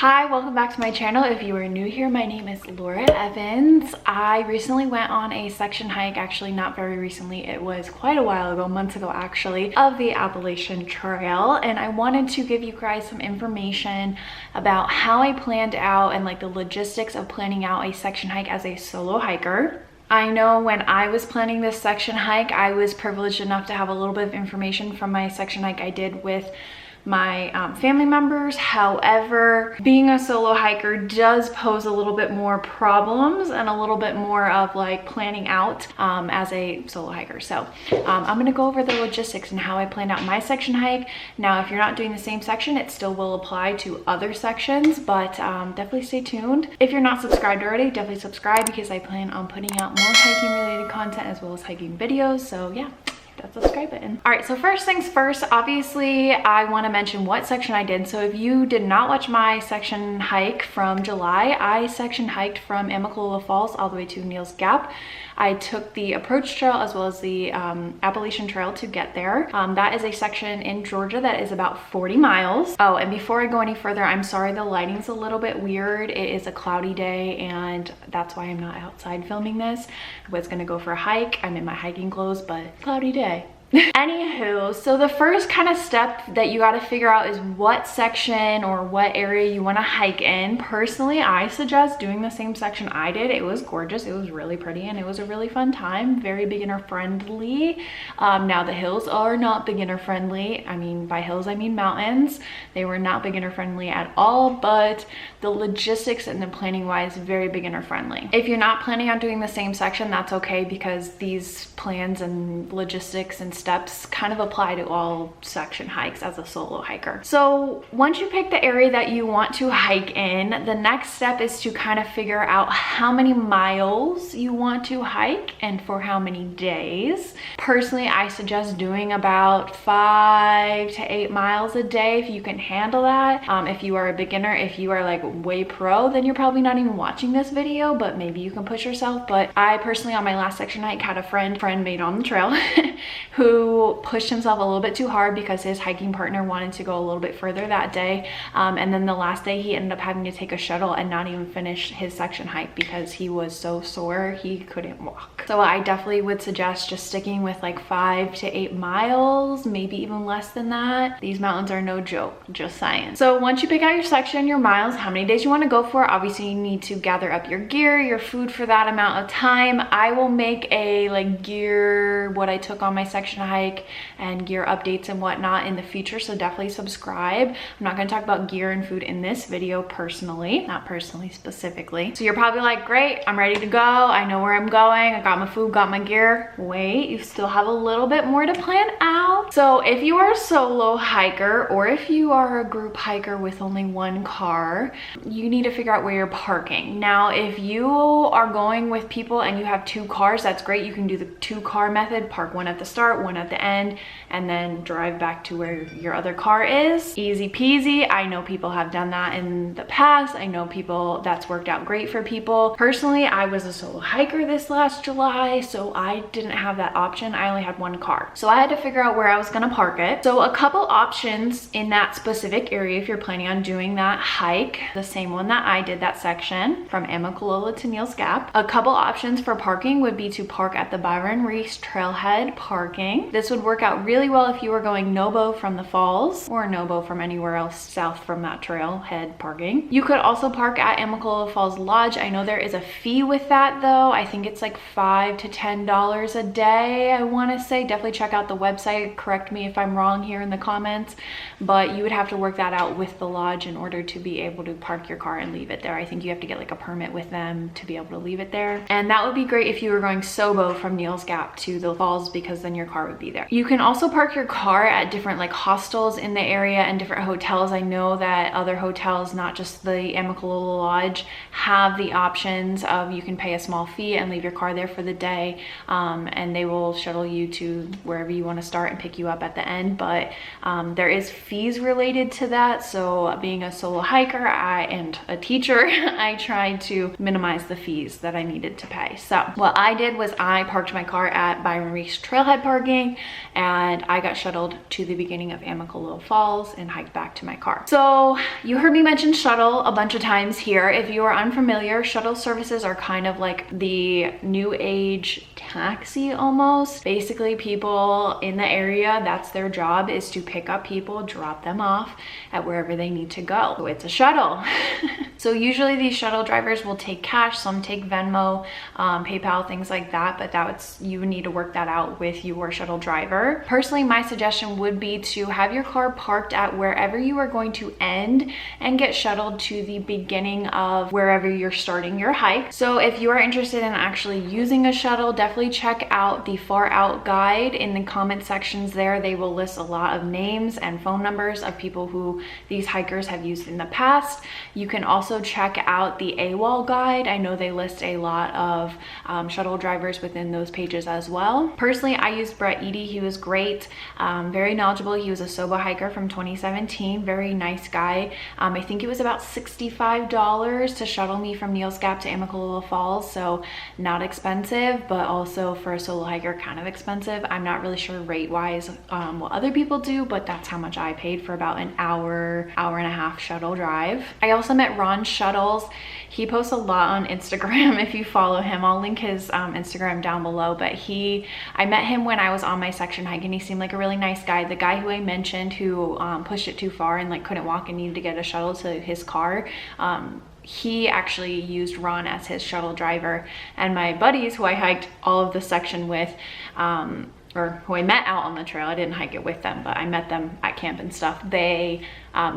Hi, welcome back to my channel. If you are new here, my name is Laura Evans. I recently went on a section hike, actually not very recently, it was quite a while ago, months ago actually, of the Appalachian Trail, and I wanted to give you guys some information about how I planned out and like the logistics of planning out a section hike as a solo hiker. I know when I was planning this section hike, I was privileged enough to have a little bit of information from my section hike I did with my family members. However, being a solo hiker does pose a little bit more problems and a little bit more of like planning out as a solo hiker. So I'm gonna go over the logistics and how I planned out my section hike. Now, if you're not doing the same section, it still will apply to other sections, but definitely stay tuned. If you're not subscribed already, definitely subscribe because I plan on putting out more hiking related content as well as hiking videos. So yeah, that subscribe button. All right, so first things first, obviously I want to mention what section I did. So if you did not watch my section hike from July, I section hiked from Amicalola Falls all the way to Neal's Gap. I took the approach trail as well as the Appalachian Trail to get there. That is a section in Georgia that is about 40 miles. Oh, and before I go any further, I'm sorry the lighting's a little bit weird. It is a cloudy day and that's why I'm not outside filming this. I was gonna go for a hike. I'm in my hiking clothes, but cloudy day. Anywho, so the first kind of step that you got to figure out is what section or what area you want to hike in. Personally, I suggest doing the same section I did. It was gorgeous, it was really pretty, and it was a really fun time, very beginner friendly. Now the hills are not beginner friendly. I mean, by hills I mean mountains. They were not beginner friendly at all, but the logistics and the planning wise, very beginner friendly. If you're not planning on doing the same section, that's okay, because these plans and logistics and steps kind of apply to all section hikes as a solo hiker. So once you pick the area that you want to hike in, the next step is to kind of figure out how many miles you want to hike and for how many days. Personally, I suggest doing about 5 to 8 miles a day if you can handle that. If you are a beginner, if you are like way pro, then you're probably not even watching this video, but maybe you can push yourself. But I personally, on my last section hike, had a friend made on the trail who pushed himself a little bit too hard because his hiking partner wanted to go a little bit further that day, and then the last day he ended up having to take a shuttle and not even finish his section hike because he was so sore he couldn't walk. So I definitely would suggest just sticking with like 5 to 8 miles, maybe even less than that. These mountains are no joke, just saying. So once you pick out your section, your miles, how many days you want to go for, obviously you need to gather up your gear, your food for that amount of time. I will make a like gear, what I took on my section hike and gear updates and whatnot in the future, so definitely subscribe. I'm not going to talk about gear and food in this video personally, not personally specifically. So you're probably like, great, I'm ready to go, I know where I'm going, I got my food, got my gear. Wait, you still have a little bit more to plan out. So if you are a solo hiker or if you are a group hiker with only one car, you need to figure out where you're parking. Now if you are going with people and you have 2 cars, that's great. You can do the 2-car method, park one at the start, one at the end, and then drive back to where your other car is. Easy peasy. I know people have done that in the past. I know people, that's worked out great for people. Personally, I was a solo hiker this last July, so I didn't have that option. I only had 1 car. So I had to figure out where I was gonna park it. So a couple options in that specific area if you're planning on doing that hike, the same one that I did, that section from Amicalola to Neal's Gap. A couple options for parking would be to park at the Byron Reese Trailhead parking. This would work out really well if you were going Nobo from the falls or Nobo from anywhere else south from that trailhead parking. You could also park at Amicalola Falls Lodge. I know there is a fee with that though. I think it's like $5 to $10 a day, I want to say. Definitely check out the website. Correct me if I'm wrong here in the comments, but you would have to work that out with the lodge in order to be able to park your car and leave it there. I think you have to get like a permit with them to be able to leave it there. And that would be great if you were going Sobo from Neal's Gap to the falls, because then your car would be there. You can also park your car at different like hostels in the area and different hotels. I know that other hotels, not just the Amicalola Lodge, have the options of you can pay a small fee and leave your car there for the day, and they will shuttle you to wherever you want to start and pick pick you up at the end, but there is fees related to that. So being a solo hiker and a teacher, I tried to minimize the fees that I needed to pay. So what I did was I parked my car at Byron Reese Trailhead parking, and I got shuttled to the beginning of Amicalola Falls and hiked back to my car. So you heard me mention shuttle a bunch of times here. If you are unfamiliar, shuttle services are kind of like the new age taxi almost. Basically, people in the area, that's their job, is to pick up people, drop them off at wherever they need to go. So it's a shuttle. So usually these shuttle drivers will take cash, some take Venmo, PayPal, things like that, but you would need to work that out with your shuttle driver. Personally, my suggestion would be to have your car parked at wherever you are going to end and get shuttled to the beginning of wherever you're starting your hike. So if you are interested in actually using a shuttle, definitely check out the Far Out guide. In the comment sections there, they will list a lot of names and phone numbers of people who these hikers have used in the past. You can also check out the AWOL guide. I know they list a lot of shuttle drivers within those pages as well. Personally, I used Brett Eady. He was great, very knowledgeable. He was a Soba hiker from 2017, very nice guy. I think it was about $65 to shuttle me from Neels Gap to Amicalola Falls, so not expensive, but also for a solo hiker kind of expensive. I'm not really sure rate wise what other people do, but that's how much I paid for about an hour and a half shuttle drive. I also met Ron Shuttles. He posts a lot on Instagram. If you follow him, I'll link his Instagram down below, but I met him when I was on my section hike, and he seemed like a really nice guy. The guy who I mentioned who pushed it too far and like couldn't walk and needed to get a shuttle to his car, he actually used Ron as his shuttle driver. And my buddies who I hiked all of the section with, or who I met out on the trail, I didn't hike it with them, but I met them at camp and stuff, they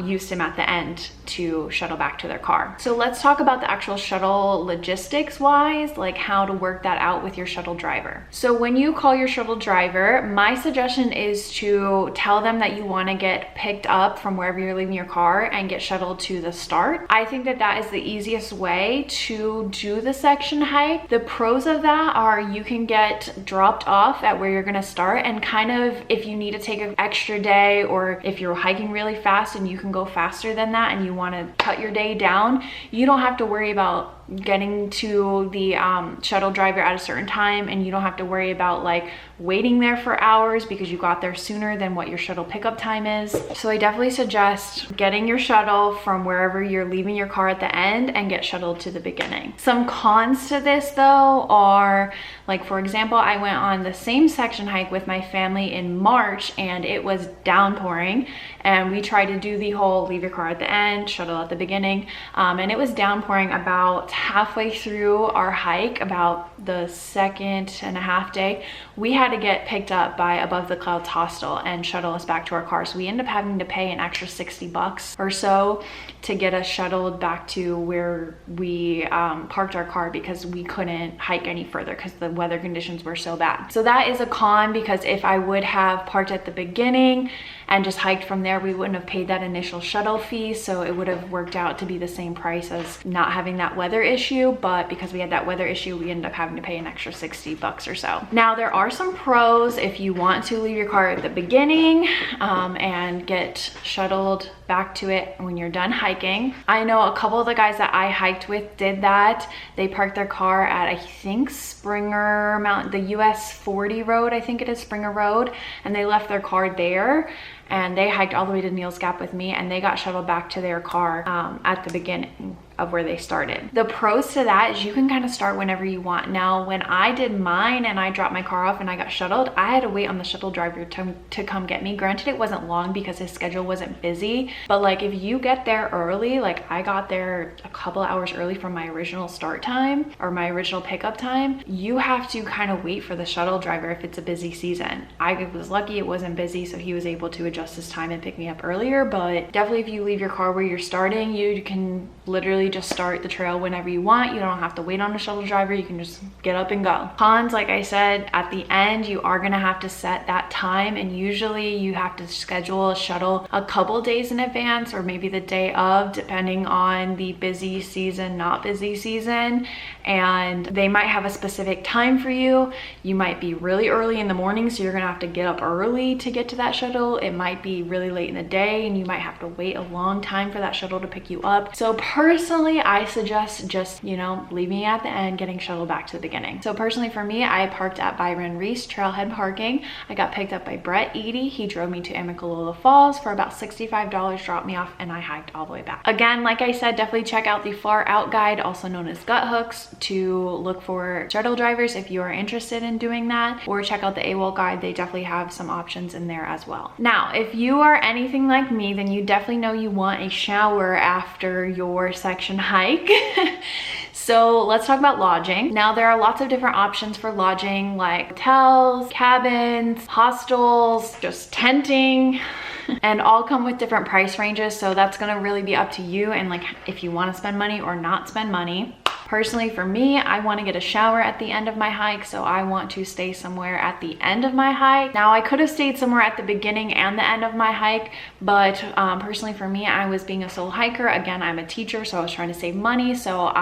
used him at the end to shuttle back to their car. So let's talk about the actual shuttle logistics wise, like how to work that out with your shuttle driver. So when you call your shuttle driver, my suggestion is to tell them that you want to get picked up from wherever you're leaving your car and get shuttled to the start. I think that that is the easiest way to do the section hike. The pros of that are you can get dropped off at where you're going to start, and kind of if you need to take an extra day, or if you're hiking really fast and you can go faster than that and you want to cut your day down, you don't have to worry about getting to the shuttle driver at a certain time, and you don't have to worry about like waiting there for hours because you got there sooner than what your shuttle pickup time is. So I definitely suggest getting your shuttle from wherever you're leaving your car at the end and get shuttled to the beginning. Some cons to this though are, like for example, I went on the same section hike with my family in March and it was downpouring, and we tried to do the whole leave your car at the end, shuttle at the beginning, and it was downpouring about halfway through our hike, about the second and a half day. We had to get picked up by Above the Clouds Hostel and shuttle us back to our car. So we ended up having to pay an extra $60 or so to get us shuttled back to where we parked our car, because we couldn't hike any further because the weather conditions were so bad. So that is a con, because if I would have parked at the beginning and just hiked from there, we wouldn't have paid that initial shuttle fee. So it would have worked out to be the same price as not having that weather issue. But because we had that weather issue, we ended up having to pay an extra $60 or so. Now there are some pros if you want to leave your car at the beginning and get shuttled back to it when you're done hiking. I know a couple of the guys that I hiked with did that. They parked their car at, I think, Springer Mountain, the US 40 road, I think it is, Springer Road, and they left their car there. And they hiked all the way to Neels Gap with me, and they got shuttled back to their car at the beginning of where they started. The pros to that is you can kind of start whenever you want. Now, when I did mine and I dropped my car off and I got shuttled, I had to wait on the shuttle driver to come get me. Granted, it wasn't long because his schedule wasn't busy, but like if you get there early, like I got there a couple hours early from my original start time or my original pickup time, you have to kind of wait for the shuttle driver if it's a busy season. I was lucky it wasn't busy, so he was able to adjust his time and pick me up earlier. But definitely if you leave your car where you're starting, you can literally just start the trail whenever you want. You don't have to wait on a shuttle driver. You can just get up and go. Cons, like I said, at the end you are gonna have to set that time, and usually you have to schedule a shuttle a couple days in advance or maybe the day of, depending on the busy season, not busy season. And they might have a specific time for you. You might be really early in the morning, so you're gonna have to get up early to get to that shuttle. It might be really late in the day and you might have to wait a long time for that shuttle to pick you up. So personally, I suggest just, you know, leaving at the end, getting shuttled back to the beginning. So personally for me, I parked at Byron Reese Trailhead Parking. I got picked up by Brett Eady. He drove me to Amicalola Falls for about $65, dropped me off, and I hiked all the way back. Again, like I said, definitely check out the Far Out Guide, also known as Gut Hooks, to look for shuttle drivers if you are interested in doing that, or check out the AWOL guide. They definitely have some options in there as well. Now, if you are anything like me, then you definitely know you want a shower after your section hike. So let's talk about lodging. Now, there are lots of different options for lodging, like hotels, cabins, hostels, just tenting, and all come with different price ranges. So that's gonna really be up to you and like if you wanna spend money or not spend money. Personally, for me, I want to get a shower at the end of my hike, so I want to stay somewhere at the end of my hike. Now, I could have stayed somewhere at the beginning and the end of my hike, but personally for me, I was being a solo hiker. Again, I'm a teacher, so I was trying to save money. So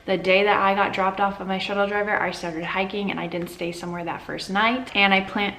the day that I got dropped off of my shuttle driver, I started hiking and I didn't stay somewhere that first night. And I plan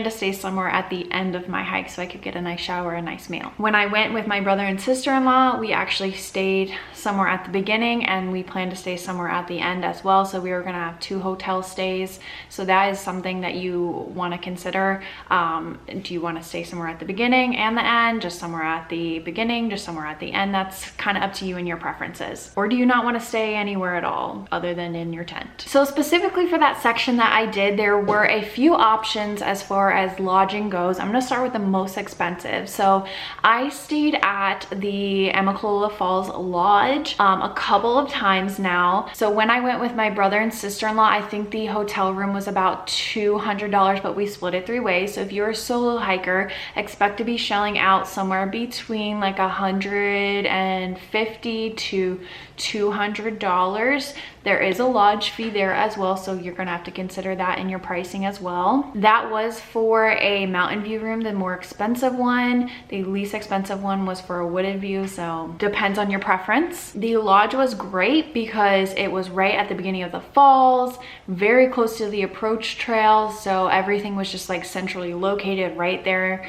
to stay somewhere at the end of my hike so I could get a nice shower, a nice meal. When I went with my brother and sister-in-law, we actually stayed somewhere at the beginning and we planned to stay somewhere at the end as well. So we were gonna have 2 hotel stays. So that is something that you wanna consider. Do you wanna stay somewhere at the beginning and the end, just somewhere at the beginning, just somewhere at the end? That's kind of up to you and your preferences. Or do you not wanna stay anywhere at all other than in your tent? So specifically for that section that I did, there were a few options as far as lodging goes. I'm gonna start with the most expensive. So I stayed at the Amicalola Falls Lodge a couple of times now. So when I went with my brother and sister-in-law, I think the hotel room was about $200, but we split it 3 ways. So if you're a solo hiker, expect to be shelling out somewhere between like $150 to $200. There is a lodge fee there as well, so you're gonna have to consider that in your pricing as well. That was for a mountain view room, the more expensive one. The least expensive one was for a wooded view, so depends on your preference. The lodge was great because it was right at the beginning of the falls, very close to the approach trails, so everything was just like centrally located right there.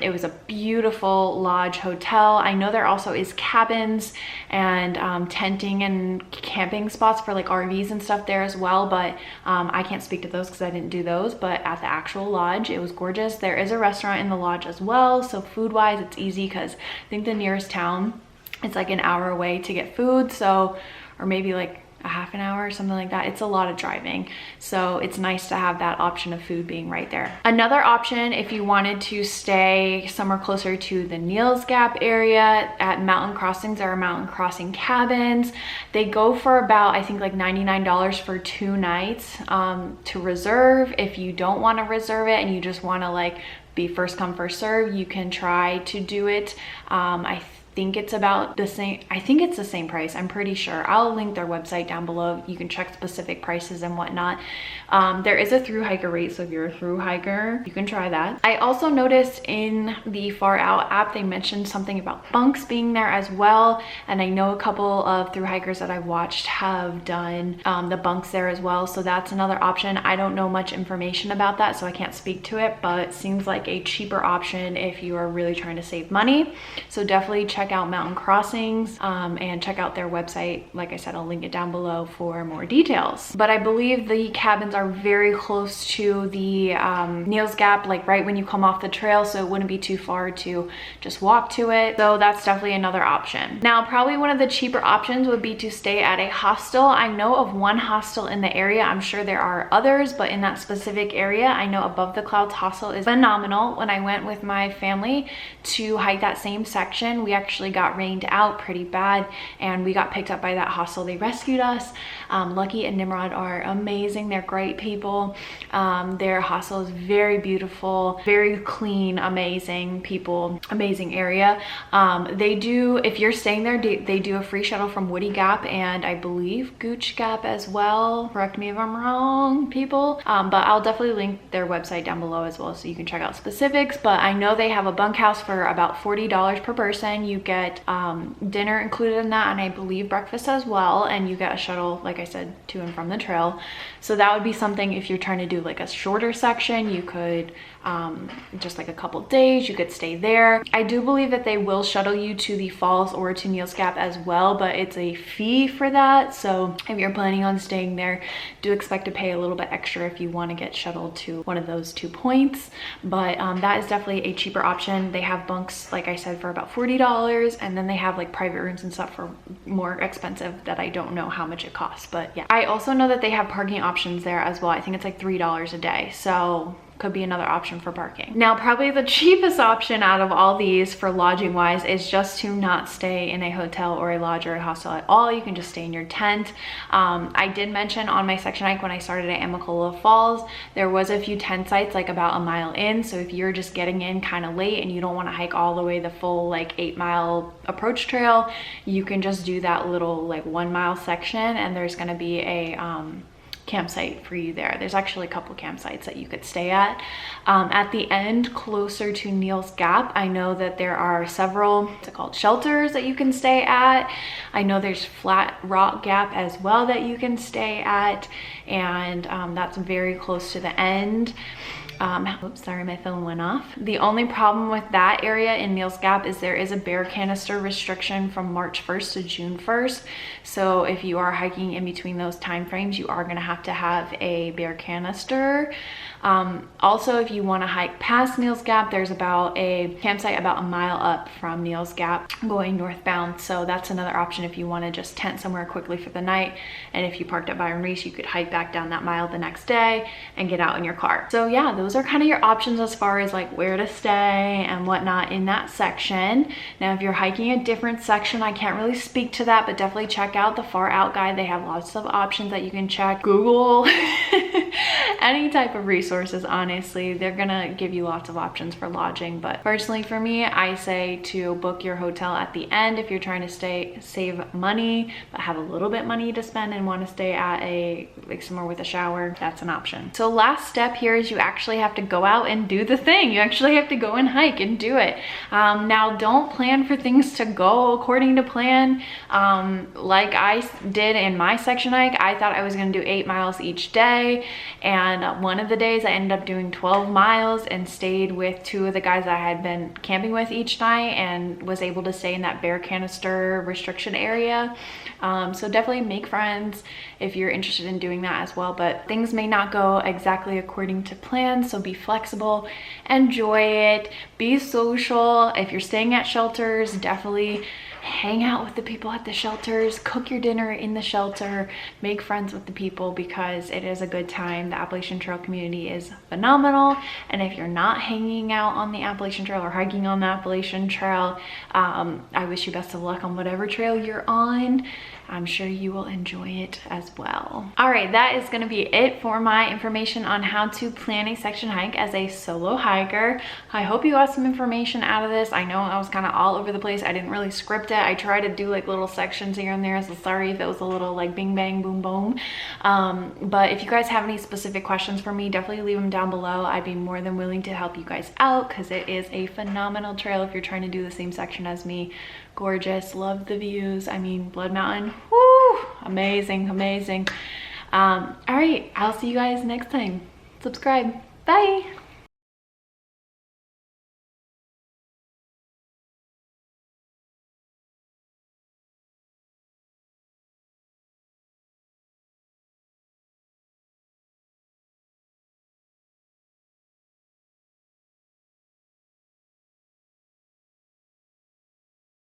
It was a beautiful lodge hotel. I know there also is cabins and tenting and camping spots for like RVs and stuff there as well, but I can't speak to those because I didn't do those. But at the actual lodge, it was gorgeous. There is a restaurant in the lodge as well, so food wise it's easy because I think the nearest town, it's like an hour away to get food, so, or maybe like a half an hour or something like that. It's a lot of driving, so it's nice to have that option of food being right there. Another option, if you wanted to stay somewhere closer to the Neels Gap area, at Mountain Crossings, there are mountain crossing cabins. They go for about, I think like $99 for 2 nights to reserve. If you don't want to reserve it and you just want to like be first come first serve, you can try to do it. I think it's about the same. I think it's the same price. I'm pretty sure. I'll link their website down below. You can check specific prices and whatnot. There is a through hiker rate, so if you're a through hiker, you can try that. I also noticed in the Far Out app, they mentioned something about bunks being there as well. And I know a couple of through hikers that I've watched have done the bunks there as well. So that's another option. I don't know much information about that, so I can't speak to it, but it seems like a cheaper option if you are really trying to save money. So definitely check out Mountain Crossings and check out their website. Like I said, I'll link it down below for more details. But I believe the cabins are very close to the Neels Gap, like right when you come off the trail, so it wouldn't be too far to just walk to it. So that's definitely another option. Now, probably one of the cheaper options would be to stay at a hostel. I know of one hostel in the area. I'm sure there are others, but in that specific area, I know Above the Clouds hostel is phenomenal. When I went with my family to hike that same section, we actually actually got rained out pretty bad and we got picked up by that hostel. They rescued us. Lucky and Nimrod are amazing. They're great people. Their hostel is very beautiful, very clean, amazing people, amazing area. They do, if you're staying there, they do a free shuttle from Woody Gap and I believe Gooch Gap as well. Correct me if I'm wrong, people. But I'll definitely link their website down below as well so you can check out specifics. But I know they have a bunkhouse for about $40 per person. You get dinner included in that and I believe breakfast as well, and you get a shuttle, like I said, to and from the trail. So that would be something if you're trying to do like a shorter section, you could just like a couple days, you could stay there. I do believe that they will shuttle you to the falls or to Neels Gap as well, but it's a fee for that. So if you're planning on staying there, do expect to pay a little bit extra if you want to get shuttled to one of those 2 points. But that is definitely a cheaper option. They have bunks, like I said, for about $40, and then they have like private rooms and stuff for more expensive that I don't know how much it costs. But yeah, I also know that they have parking options there as well. I think it's like $3 a day, so could be another option for parking. Now, probably the cheapest option out of all these for lodging wise is just to not stay in a hotel or a lodge or a hostel at all. You can just stay in your tent. I did mention on my section hike when I started at Amicalola Falls, there was a few tent sites like about a mile in. So if you're just getting in kind of late and you don't want to hike all the way the full like 8-mile approach trail, you can just do that little like 1-mile section and there's going to be a campsite for you there. There's actually a couple campsites that you could stay at. At the end, closer to Neels Gap, I know that there are several, what's it called, shelters that you can stay at. I know there's Flat Rock Gap as well that you can stay at, and that's very close to the end. Oops, sorry, my phone went off. The only problem with that area in Neels Gap is there is a bear canister restriction from March 1st to June 1st. So if you are hiking in between those time frames, you are going to have a bear canister. Also, if you want to hike past Neels Gap, there's about a campsite about a mile up from Neels Gap going northbound. So that's another option if you want to just tent somewhere quickly for the night. And if you parked at Byron Reese, you could hike back down that mile the next day and get out in your car. So yeah, those are kind of your options as far as like where to stay and whatnot in that section. Now, if you're hiking a different section, I can't really speak to that, but definitely check out the Far Out Guide. They have lots of options that you can check. Google any type of resources, honestly. They're gonna give you lots of options for lodging, but personally for me, I say to book your hotel at the end if you're trying to save money but have a little bit money to spend and want to stay at a like somewhere with a shower. That's an option. So last step here is you actually have to go out and do the thing. You actually have to go and hike and do it. Now, don't plan for things to go according to plan. Like I did in my section hike, I thought I was going to do 8 miles each day, and one of the days I ended up doing 12 miles and stayed with 2 of the guys I had been camping with each night and was able to stay in that bear canister restriction area. So definitely make friends if you're interested in doing that as well, but things may not go exactly according to plan, so be flexible, enjoy it, be social. If you're staying at shelters, definitely hang out with the people at the shelters, cook your dinner in the shelter, make friends with the people because it is a good time. The Appalachian Trail community is phenomenal, and if you're not hanging out on the Appalachian Trail or hiking on the Appalachian Trail, I wish you best of luck on whatever trail you're on. I'm sure you will enjoy it as well. All right, that is gonna be it for my information on how to plan a section hike as a solo hiker. I hope you got some information out of this. I know I was kind of all over the place. I didn't really script it. I tried to do like little sections here and there, so sorry if it was a little like bing bang boom boom. But if you guys have any specific questions for me, definitely leave them down below. I'd be more than willing to help you guys out because it is a phenomenal trail if you're trying to do the same section as me. Gorgeous, love the views. I mean, Blood Mountain, whoo, amazing, amazing. All right, I'll see you guys next time. Subscribe, bye.